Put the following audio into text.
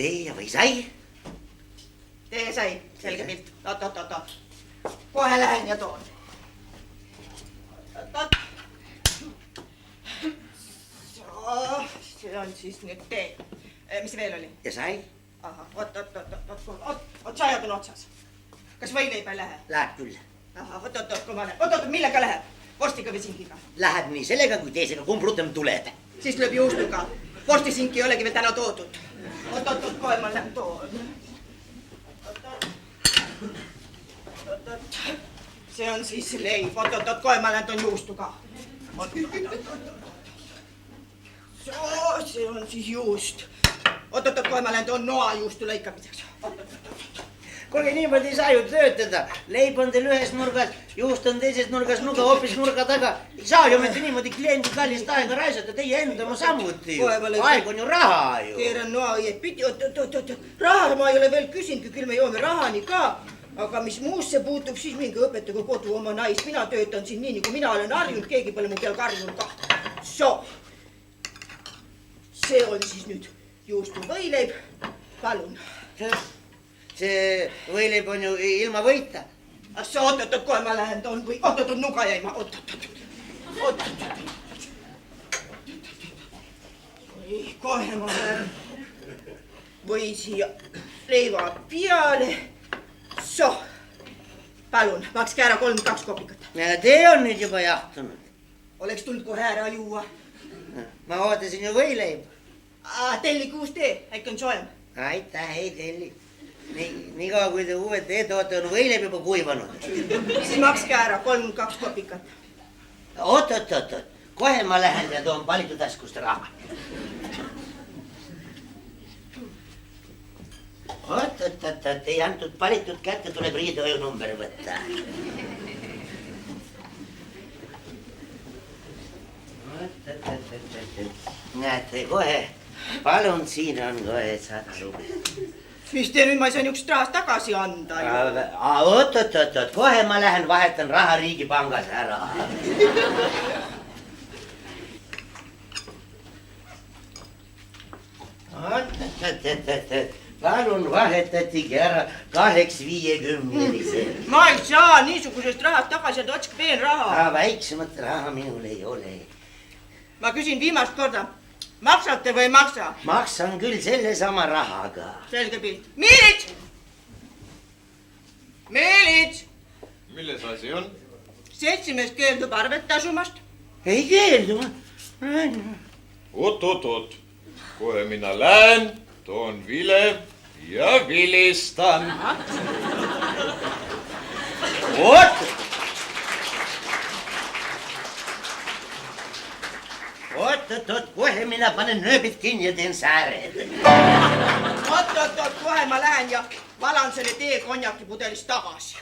tee või sai? Tee sai, selge pilt. Oot. Kohe lähen ja toon. Oot. See on siis nüüd tee. Mis veel oli? Ja sai? Aha, oot, sajad on otsas. Kas võileib ei lähe? Läheb küll. Aha, oot, millega läheb? Vorstiga või sinkiga? Läheb nii sellega kui teisega, kumb rutem tuleb. Siis lööb juustuga. Vorstisinki ei olegi veel täna toodud. Oot, kohe ma lähen toon. Oot. See on siis leib. Oot, kohe ma lähen toon juustuga. Oot. See on siis juust. Oot, kohe ma lähen toon noa juustu lõikamiseks. Kuulge, niimoodi ei saa ju töötada. Leib on teil ühes nurgas, juust on teises nurgas, nuga hoopis nurga taga. Ei saa ju mitte niimoodi kliendi kallist aega raisata, teie enda ma samuti ju. Aeg on ju raha ju. Keeran noa õiet pidi, oot. Raha ma ei ole veel küsinudki, küll me joome rahani ka. Aga mis muusse puutub, siis mingi õpetagu kodu oma naist. Mina töötan siin nii, nagu mina olen harjunud, keegi pole mu peal karjunud ka. See on siis nüüd juustu võileib. Palun. See võileib on ju ilma võita. Oot, kohe ma lähen toon või... Oot, nuga jäi ma. Oot. Kohe ma lähen või siia leiva peale. Palun, makske ära 32 kopikat. Tee on nüüd juba jahtunud. Oleks tulnud kohe ära juua. Ma ootasin ju võileib. Telli 6 tee, äkki on soojem. Aitäh, ei telli. Nii kaua, kui te uued teed oote, on võileib juba kuivanud. Siis makske ära 32 kopikat. Oot. Kohe ma lähen ja toon palitu taskust raha. Oot. Ei antud palitud kätte, tuleb riidehoiu number võtta. Näete kohe, palun, siin on kohe 100 rublit. Mis te nüüd, ma ei saa niisugust rahast tagasi anda ju. Oot, kohe ma lähen vahetan raha riigipangas ära. Palun vahetatigi ära 2,50. Ma ei saa niisugusest rahast tagasi, et otske veel raha. Väiksemat raha minul ei ole. Ma küsin viimast korda. Maksate või ei maksa? Maksan küll sellesama rahaga. Selge pilt. Meelits! Milles asi on? Seltsimees keeldub arvet tasumast. Ei keeldu. Oot. Kohe mina lähen, toon vile ja vilistan. Oot, kohe mina panen nööbid kinni ja teen sääred. Oot, kohe ma lähen ja valan selle tee konjakipudelist tagasi.